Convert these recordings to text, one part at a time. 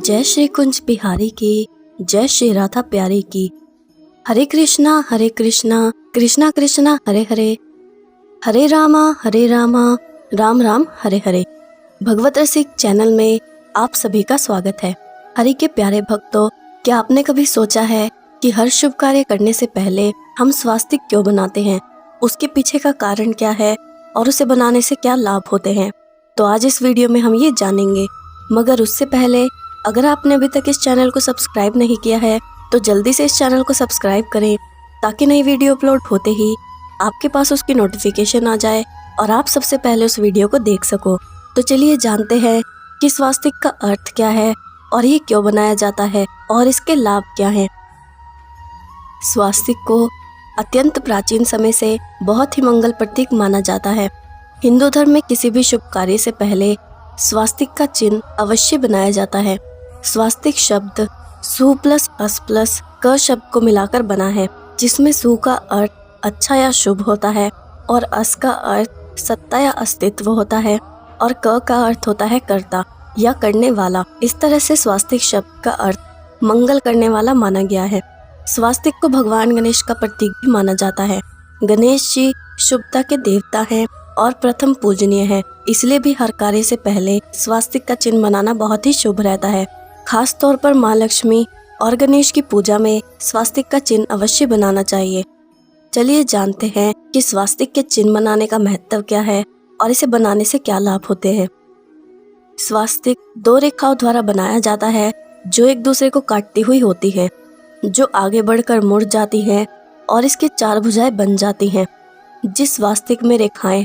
जय श्री कुंज बिहारी की, जय श्री राधा प्यारी की। हरे कृष्णा कृष्णा कृष्णा हरे हरे, हरे रामा राम राम हरे हरे। भगवत रसिक चैनल में आप सभी का स्वागत है। हरि के प्यारे भक्तों, क्या आपने कभी सोचा है कि हर शुभ कार्य करने से पहले हम स्वास्तिक क्यों बनाते हैं, उसके पीछे का कारण क्या है और उसे बनाने से क्या लाभ होते हैं? तो आज इस वीडियो में हम ये जानेंगे। मगर उससे पहले अगर आपने अभी तक इस चैनल को सब्सक्राइब नहीं किया है तो जल्दी से इस चैनल को सब्सक्राइब करें, ताकि नई वीडियो अपलोड होते ही आपके पास उसकी नोटिफिकेशन आ जाए और आप सबसे पहले उस वीडियो को देख सको। तो चलिए जानते हैं कि स्वास्तिक का अर्थ क्या है और ये क्यों बनाया जाता है और इसके लाभ क्या हैं। स्वास्तिक को अत्यंत प्राचीन समय से बहुत ही मंगल प्रतीक माना जाता है। हिंदू धर्म में किसी भी शुभ कार्य से पहले स्वास्तिक का चिन्ह अवश्य बनाया जाता है। स्वास्तिक शब्द सु प्लस अस प्लस क शब्द को मिलाकर बना है, जिसमें सु का अर्थ अच्छा या शुभ होता है और अस का अर्थ सत्ता या अस्तित्व होता है और क का अर्थ होता है कर्ता या करने वाला। इस तरह से स्वास्तिक शब्द का अर्थ मंगल करने वाला माना गया है। स्वास्तिक को भगवान गणेश का प्रतीक भी माना जाता है। गणेश जी शुभता के देवता हैं और प्रथम पूजनीय है, इसलिए भी हर कार्य से पहले स्वास्तिक का चिन्ह बनाना बहुत ही शुभ रहता है। खास तौर पर माँ लक्ष्मी और गणेश की पूजा में स्वास्तिक का चिन्ह अवश्य बनाना चाहिए। चलिए जानते हैं कि स्वास्तिक के चिन्ह बनाने का महत्व क्या है और इसे बनाने से क्या लाभ होते हैं। स्वास्तिक दो रेखाओं द्वारा बनाया जाता है जो एक दूसरे को काटती हुई होती है, जो आगे बढ़कर मुड़ जाती है और इसके चार भुजाएं बन जाती हैं। जिस स्वास्तिक में रेखाएं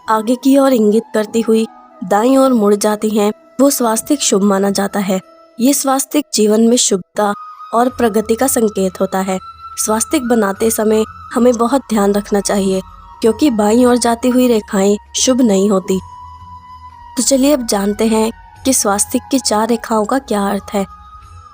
आगे की ओर इंगित करती हुई दाईं ओर मुड़ जाती हैं, वो स्वास्तिक शुभ माना जाता है। ये स्वास्तिक जीवन में शुभता और प्रगति का संकेत होता है। स्वास्तिक बनाते समय हमें बहुत ध्यान रखना चाहिए, क्योंकि बाईं ओर जाती हुई रेखाएं शुभ नहीं होती। तो चलिए अब जानते हैं कि स्वास्तिक की चार रेखाओं का क्या अर्थ है।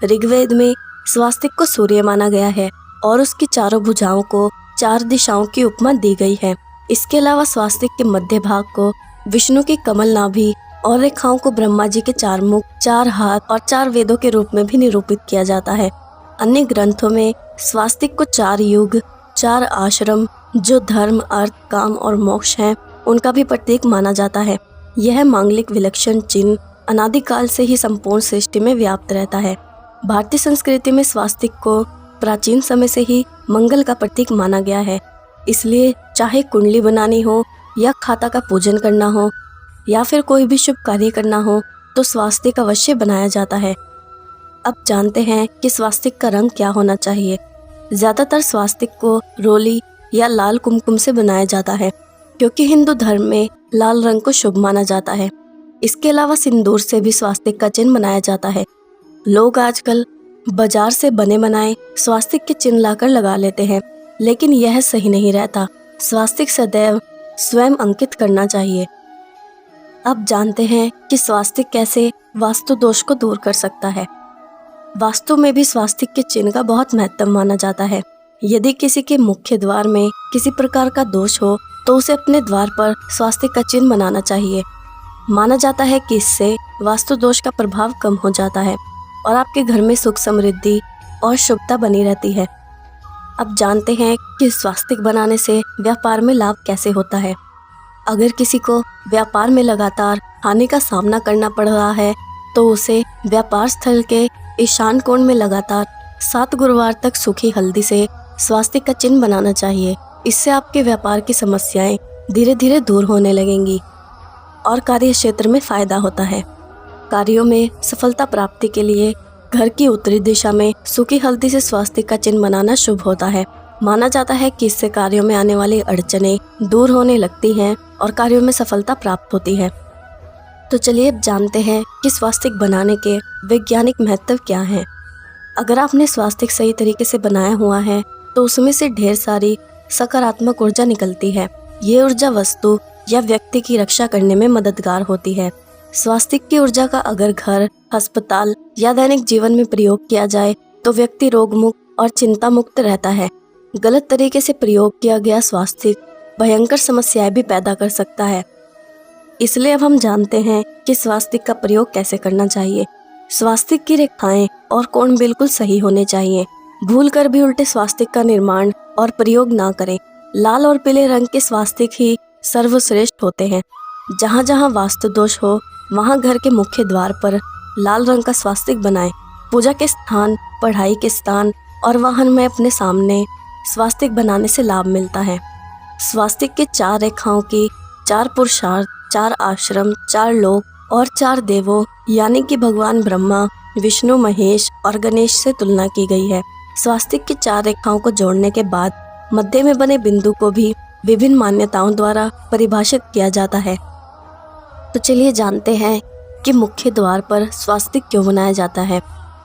ऋग्वेद में स्वास्तिक को सूर्य माना गया है और उसकी चारों भुजाओं को चार दिशाओं की उपमा दी गई है। इसके अलावा स्वास्तिक के मध्य भाग को विष्णु की कमल नाभि और रेखाओं को ब्रह्मा जी के चार मुख, चार हाथ और चार वेदों के रूप में भी निरूपित किया जाता है। अन्य ग्रंथों में स्वास्तिक को चार युग, चार आश्रम जो धर्म, अर्थ, काम और मोक्ष हैं, उनका भी प्रतीक माना जाता है। यह मांगलिक विलक्षण चिन्ह अनादिकाल से ही संपूर्ण सृष्टि में व्याप्त रहता है। भारतीय संस्कृति में स्वास्तिक को प्राचीन समय से ही मंगल का प्रतीक माना गया है। इसलिए चाहे कुंडली बनानी हो या खाता का पूजन करना हो या फिर कोई भी शुभ कार्य करना हो, तो स्वास्तिक अवश्य बनाया जाता है। अब जानते हैं कि स्वास्तिक का रंग क्या होना चाहिए। ज्यादातर स्वास्तिक को रोली या लाल कुमकुम से बनाया जाता है, क्योंकि हिंदू धर्म में लाल रंग को शुभ माना जाता है। इसके अलावा सिंदूर से भी स्वास्तिक का चिन्ह बनाया जाता है। लोग आजकल बाजार से बने बनाए स्वास्तिक के चिन्ह लाकर लगा लेते हैं, लेकिन यह सही नहीं रहता। स्वास्तिक सदैव स्वयं अंकित करना चाहिए। अब जानते हैं कि स्वास्तिक कैसे वास्तु दोष को दूर कर सकता है। वास्तु में भी स्वास्तिक के चिन्ह का बहुत महत्व माना जाता है। यदि किसी के मुख्य द्वार में किसी प्रकार का दोष हो तो उसे अपने द्वार पर स्वास्तिक का चिन्ह बनाना चाहिए। माना जाता है कि इससे वास्तु दोष का प्रभाव कम हो जाता है और आपके घर में सुख, समृद्धि और शुभता बनी रहती है। अब जानते हैं कि स्वास्तिक बनाने से व्यापार में लाभ कैसे होता है। अगर किसी को व्यापार में लगातार हानि का सामना करना पड़ रहा है तो उसे व्यापार स्थल के ईशान कोण में लगातार 7 गुरुवार तक सूखी हल्दी से स्वास्तिक का चिन्ह बनाना चाहिए। इससे आपके व्यापार की समस्याएं धीरे धीरे दूर होने लगेंगी और कार्य क्षेत्र में फायदा होता है। कार्यों में सफलता प्राप्ति के लिए घर की उत्तरी दिशा में सूखी हल्दी से स्वास्तिक का चिन्ह बनाना शुभ होता है। माना जाता है कि इससे कार्यों में आने वाली अड़चनें दूर होने लगती हैं और कार्यों में सफलता प्राप्त होती है। तो चलिए अब जानते हैं कि स्वास्तिक बनाने के वैज्ञानिक महत्व क्या हैं। अगर आपने स्वास्तिक सही तरीके से बनाया हुआ है तो उसमें से ढेर सारी सकारात्मक ऊर्जा निकलती है। ये ऊर्जा वस्तु या व्यक्ति की रक्षा करने में मददगार होती है। स्वास्तिक की ऊर्जा का अगर घर, अस्पताल या दैनिक जीवन में प्रयोग किया जाए तो व्यक्ति रोग मुक्त और चिंता मुक्त रहता है। गलत तरीके से प्रयोग किया गया स्वास्तिक भयंकर समस्याएं भी पैदा कर सकता है। इसलिए अब हम जानते हैं कि स्वास्तिक का प्रयोग कैसे करना चाहिए। स्वास्तिक की रेखाएं और कोण बिल्कुल सही होने चाहिए। भूलकर भी उल्टे स्वास्तिक का निर्माण और प्रयोग ना करें। लाल और पीले रंग के स्वास्तिक ही सर्वश्रेष्ठ होते हैं। जहाँ जहाँ वास्तु दोष हो वहाँ घर के मुख्य द्वार पर लाल रंग का स्वास्तिक बनाएं। पूजा के स्थान, पढ़ाई के स्थान और वाहन में अपने सामने स्वास्तिक बनाने से लाभ मिलता है। स्वास्तिक के 4 रेखाओं की 4 पुरुषार्थ, 4 आश्रम, 4 लोक और 4 देवों यानी कि भगवान ब्रह्मा, विष्णु, महेश और गणेश से तुलना की गई है। स्वास्तिक की 4 रेखाओं को जोड़ने के बाद मध्य में बने बिंदु को भी विभिन्न मान्यताओं द्वारा परिभाषित किया जाता है। तो चलिए जानते हैं कि मुख्य द्वार पर स्वास्तिक क्यों बनाया जाता है।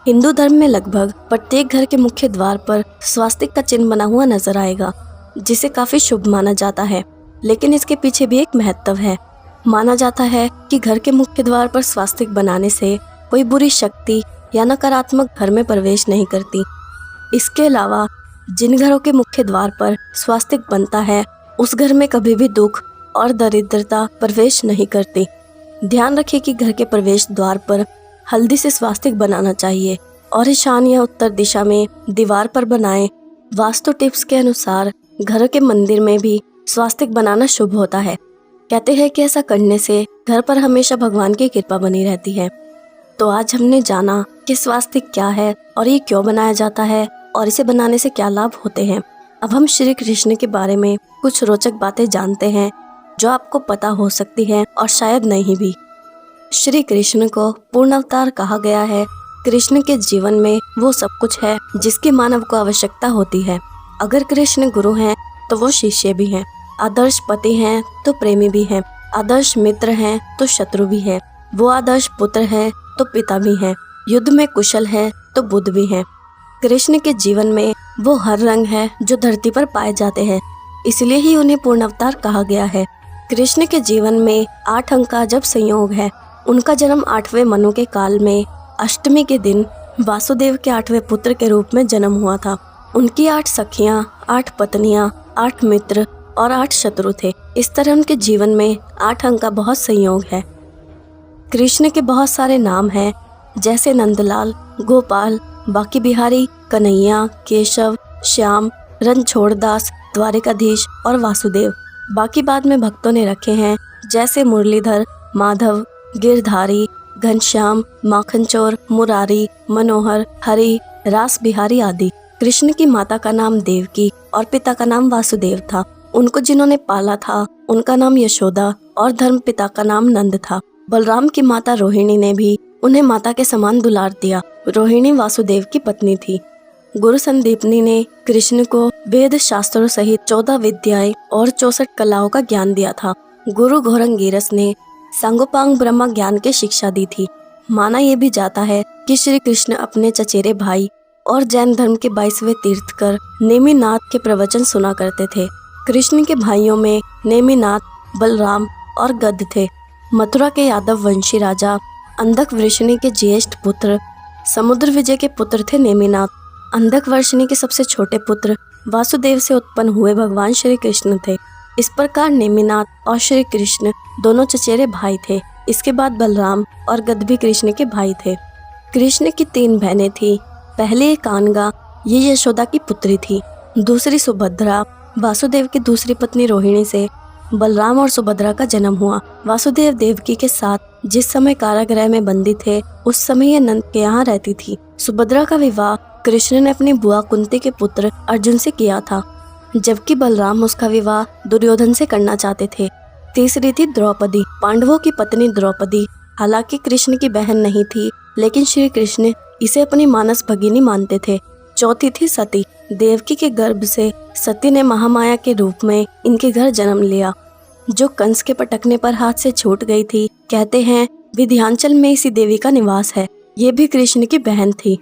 हिंदू धर्म में लगभग प्रत्येक घर के मुख्य द्वार पर स्वास्तिक का चिन्ह बना हुआ नजर आएगा, जिसे काफी शुभ माना जाता है। लेकिन इसके पीछे भी एक महत्व है। माना जाता है कि घर के मुख्य द्वार पर स्वास्तिक बनाने से कोई बुरी शक्ति या नकारात्मक घर में प्रवेश नहीं करती। इसके अलावा जिन घरों के मुख्य द्वार पर स्वास्तिक बनता है उस घर में कभी भी दुख और दरिद्रता प्रवेश नहीं करती। ध्यान रखें कि घर के प्रवेश द्वार पर हल्दी से स्वास्तिक बनाना चाहिए और ईशान या उत्तर दिशा में दीवार पर बनाएं। वास्तु टिप्स के अनुसार घर के मंदिर में भी स्वास्तिक बनाना शुभ होता है। कहते हैं कि ऐसा करने से घर पर हमेशा भगवान की कृपा बनी रहती है। तो आज हमने जाना कि स्वास्तिक क्या है और ये क्यों बनाया जाता है और इसे बनाने से क्या लाभ होते हैं। अब हम श्री कृष्ण के बारे में कुछ रोचक बातें जानते हैं जो आपको पता हो सकती हैं और शायद नहीं भी। श्री कृष्ण को पूर्ण अवतार कहा गया है। कृष्ण के जीवन में वो सब कुछ है जिसकी मानव को आवश्यकता होती है। अगर कृष्ण गुरु हैं तो वो शिष्य भी हैं, आदर्श पति हैं तो प्रेमी भी हैं, आदर्श मित्र हैं तो शत्रु भी हैं, वो आदर्श पुत्र हैं तो पिता भी हैं, युद्ध में कुशल हैं तो बुद्ध भी हैं। कृष्ण के जीवन में वो हर रंग है जो धरती पर पाए जाते हैं, इसलिए ही उन्हें पूर्ण अवतार कहा गया है। कृष्ण के जीवन में 8 अंक का जब संयोग है। उनका जन्म 8वें मनु के काल में अष्टमी के दिन वासुदेव के 8वें पुत्र के रूप में जन्म हुआ था। उनकी 8 सखियां, 8 पत्नियां, 8 मित्र और 8 शत्रु थे। इस तरह उनके जीवन में 8 अंक का बहुत संयोग है। कृष्ण के बहुत सारे नाम हैं, जैसे नंदलाल, गोपाल, बाकी बिहारी, कन्हैया, केशव, श्याम, रणछोड़दास, द्वारिकाधीश और वासुदेव। बाकी बाद में भक्तों ने रखे हैं, जैसे मुरलीधर, माधव, गिरधारी, घनश्याम, माखनचोर, मुरारी, मनोहर, हरि, रास बिहारी आदि। कृष्ण की माता का नाम देवकी और पिता का नाम वासुदेव था। उनको जिन्होंने पाला था उनका नाम यशोदा और धर्म पिता का नाम नंद था। बलराम की माता रोहिणी ने भी उन्हें माता के समान दुलार दिया। रोहिणी वासुदेव की पत्नी थी। गुरु संदीपनी ने कृष्ण को वेद शास्त्रों सहित 14 विद्याएं और 64 कलाओं का ज्ञान दिया था। गुरु घोरंगीरस ने सांगोपांग ब्रह्म ज्ञान की शिक्षा दी थी। माना यह भी जाता है कि श्री कृष्ण अपने चचेरे भाई और जैन धर्म के 22वें तीर्थकर नेमिनाथ के प्रवचन सुना करते थे। कृष्ण के भाइयों में नेमिनाथ, बलराम और गद थे। मथुरा के यादव वंशी राजा अंधक वृषणी के ज्येष्ठ पुत्र समुद्र विजय के पुत्र थे नेमिनाथ। अंधक वर्षिणी के सबसे छोटे पुत्र वासुदेव से उत्पन्न हुए भगवान श्री कृष्ण थे। इस प्रकार नेमिनाथ और श्री कृष्ण दोनों चचेरे भाई थे। इसके बाद बलराम और गद भी कृष्ण के भाई थे। कृष्ण की 3 बहनें थी। पहली एक कानगा, ये यशोदा की पुत्री थी। दूसरी सुभद्रा। वासुदेव की दूसरी पत्नी रोहिणी से बलराम और सुभद्रा का जन्म हुआ। वासुदेव देवकी के साथ जिस समय कारागृह में बंदी थे उस समय ये नंद के यहाँ रहती थी। सुभद्रा का विवाह कृष्ण ने अपनी बुआ कुंती के पुत्र अर्जुन से किया था, जबकि बलराम उसका विवाह दुर्योधन से करना चाहते थे। तीसरी थी द्रौपदी, पांडवों की पत्नी द्रौपदी। हालांकि कृष्ण की बहन नहीं थी, लेकिन श्री कृष्ण इसे अपनी मानस भगिनी मानते थे। चौथी थी सती। देवकी के गर्भ से सती ने महामाया के रूप में इनके घर जन्म लिया, जो कंस के पटकने पर हाथ से छूट गई थी। कहते हैं विंध्याचल में इसी देवी का निवास है। ये भी कृष्ण की बहन थी।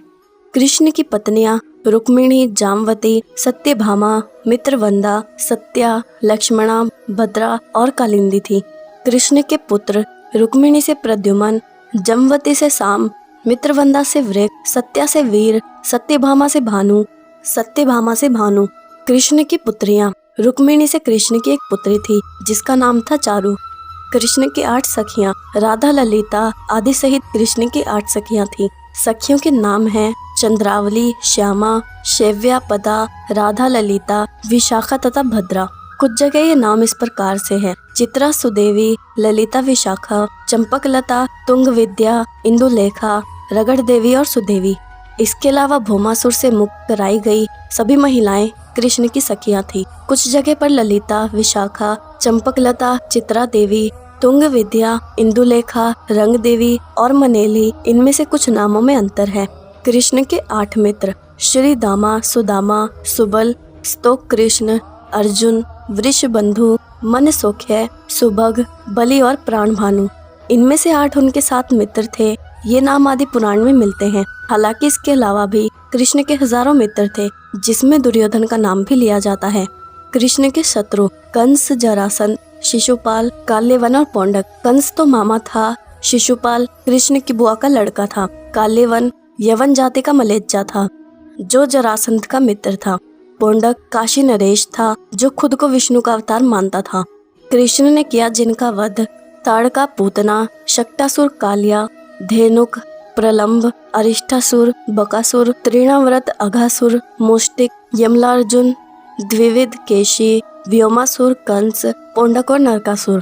कृष्ण की पत्नियां रुक्मिणी, जामवती, सत्यभामा, मित्रवंदा, सत्या, लक्ष्मणा, भद्रा और कालिंदी थी। कृष्ण के पुत्र रुक्मिणी से प्रद्युमन, जामवती से साम, मित्रवंदा से वृक, सत्या से वीर, सत्यभामा से भानु। कृष्ण की पुत्रियां रुक्मिणी से कृष्ण की एक पुत्री थी जिसका नाम था चारु। कृष्ण की 8 सखियां राधा, ललिता आदि सहित कृष्ण की 8 सखियां थी। सखियों के नाम हैं चंद्रावली, श्यामा, शैव्या, पदा, राधा, ललिता, विशाखा तथा भद्रा। कुछ जगह ये नाम इस प्रकार से हैं: चित्रा, सुदेवी, ललिता, विशाखा, चंपकलता, तुंग विद्या, इंदुलेखा, रगड़ देवी और सुदेवी। इसके अलावा भौमासुर से मुक्त कराई गई सभी महिलाएं कृष्ण की सखियां थी। कुछ जगह पर ललिता, विशाखा, चंपकलता, चित्रा देवी, तुंग विद्या, इंदुलेखा, रंग देवी और मनेली, इनमें से कुछ नामों में अंतर है। कृष्ण के 8 मित्र श्री दामा, सुदामा, सुबल, स्तोक कृष्ण, अर्जुन, वृषबंधु, मन सौख्य, सुभग, बलि और प्राणभानु, इनमें से 8 उनके 7 मित्र थे। ये नाम आदि पुराण में मिलते हैं। हालांकि इसके अलावा भी कृष्ण के हजारों मित्र थे, जिसमें दुर्योधन का नाम भी लिया जाता है। कृष्ण के शत्रु कंस, जरासंध, शिशुपाल, काल्यवन और पौंडक। कंस तो मामा था, शिशुपाल कृष्ण की बुआ का लड़का था, काल्यवन यवन जाति का मलेच्चा था जो जरासंध का मित्र था, पौंडक काशी नरेश था जो खुद को विष्णु का अवतार मानता था। कृष्ण ने किया जिनका वध ताड़का, पूतना, शक्टासुर, कालिया, धेनुक, प्रलंब, अरिष्टासुर, बकासुर, तृणाव्रत, अघासुर, मुष्टिक, यमलार्जुन, द्विविध, केशी, व्योमासुर, कंस, पौंडक और नरकासुर।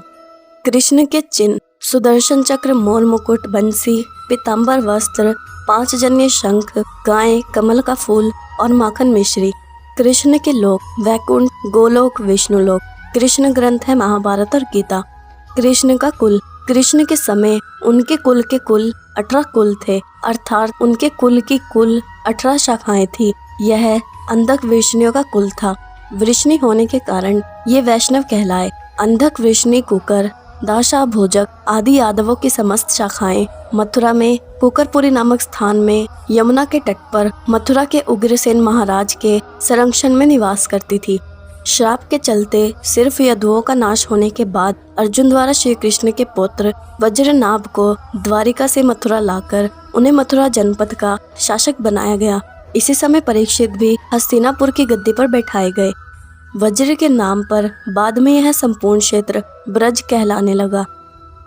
कृष्ण के चिन्ह सुदर्शन चक्र, मोर मुकुट, बंसी, पीताम्बर वस्त्र, 5 जन्य शंख, गाय, कमल का फूल और माखन मिश्री। कृष्ण के लोक वैकुंठ, गोलोक, विष्णुलोक। कृष्ण ग्रंथ है महाभारत और गीता। कृष्ण का कुल, कृष्ण के समय उनके कुल के कुल 18 कुल थे, अर्थात उनके कुल की कुल 18 शाखाएं थी। यह अंधक वृष्णियों का कुल था। वृष्णि होने के कारण ये वैष्णव कहलाए। अंधक, वृष्णि, कुकर, दाशा, भोजक आदि यादवों की समस्त शाखाएं मथुरा में कुकरपुरी नामक स्थान में यमुना के तट पर मथुरा के उग्रसेन महाराज के संरक्षण में निवास करती थी। श्राप के चलते सिर्फ यदुओं का नाश होने के बाद अर्जुन द्वारा श्री कृष्ण के पुत्र वज्रनाभ को द्वारिका से मथुरा लाकर उन्हें मथुरा जनपद का शासक बनाया गया। इसी समय परीक्षित भी हस्तिनापुर की गद्दी पर बैठाए गए। वज्र के नाम पर बाद में यह संपूर्ण क्षेत्र ब्रज कहलाने लगा।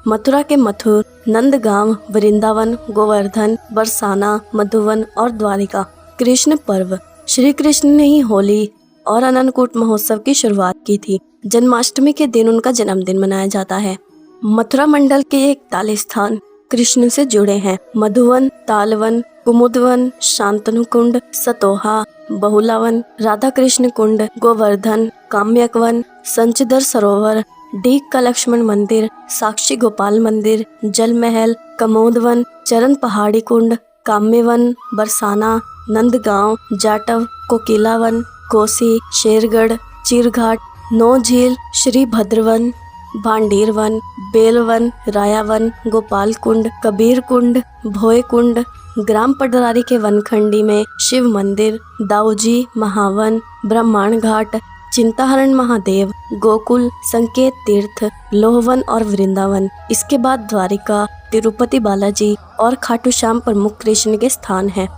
मथुरा के मथुर, नंदगांव, वृंदावन, गोवर्धन, बरसाना, मधुवन और द्वारिका। कृष्ण पर्व, श्री कृष्ण ने ही होली और अन्नकूट महोत्सव की शुरुआत की थी। जन्माष्टमी के दिन उनका जन्मदिन मनाया जाता है। मथुरा मंडल के 41 स्थान कृष्ण से जुड़े हैं। मधुवन, तालवन, कुमुदवन, शांतनु कुंड, सतोहा, बहुलावन, राधा कृष्ण कुंड, गोवर्धन, काम्यकवन, संचदर सरोवर, डीक का लक्ष्मण मंदिर, साक्षी गोपाल मंदिर, जल महल, कमोदवन, चरण पहाड़ी कुंड, काम्यवन, बरसाना, नंदगांव, जाटव, कोकिलावन, कोसी, शेरगढ़, चीरघाट, नौ झील, श्री भद्रवन, भांडीरवन, बेलवन, रायावन, गोपाल कुंड, कबीर कुंड, भोय कुंड, ग्राम पटरारी के वनखंडी में शिव मंदिर, दाऊजी, महावन, ब्रह्मांड घाट, चिंताहरण महादेव, गोकुल, संकेत तीर्थ, लोहवन और वृंदावन। इसके बाद द्वारिका, तिरुपति बालाजी और खाटू श्याम प्रमुख कृष्ण के स्थान हैं।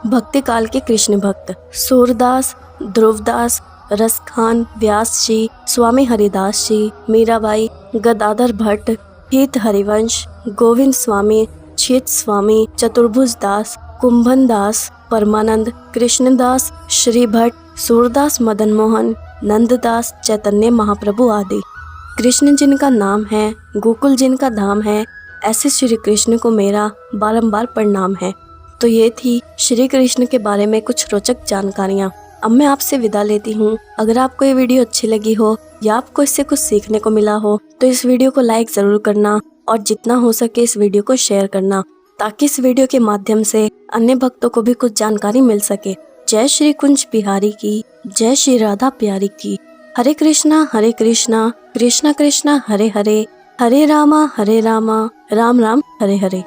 भक्ति काल के कृष्ण भक्त सूरदास, ध्रुवदास, रसखान, व्यास जी, स्वामी हरिदास जी, मीराबाई, गदाधर भट्ट, हित हरिवंश, गोविंद स्वामी, छेत स्वामी, चतुर्भुज दास, कुंभन दास, परमानंद, कृष्णदास, श्री भट्ट, सूरदास, मदन मोहन, नंददास, चैतन्य महाप्रभु आदि। कृष्ण जिनका नाम है, गोकुल जिनका धाम है, ऐसे श्री कृष्ण को मेरा बारंबार प्रणाम है। तो ये थी श्री कृष्ण के बारे में कुछ रोचक जानकारियाँ। अब मैं आपसे विदा लेती हूँ। अगर आपको ये वीडियो अच्छी लगी हो या आपको इससे कुछ सीखने को मिला हो तो इस वीडियो को लाइक जरूर करना और जितना हो सके इस वीडियो को शेयर करना, ताकि इस वीडियो के माध्यम से अन्य भक्तों को भी कुछ जानकारी मिल सके। जय श्री कुंज बिहारी की, जय श्री राधा प्यारी की। हरे कृष्णा कृष्णा कृष्णा हरे हरे, हरे रामा राम राम हरे हरे।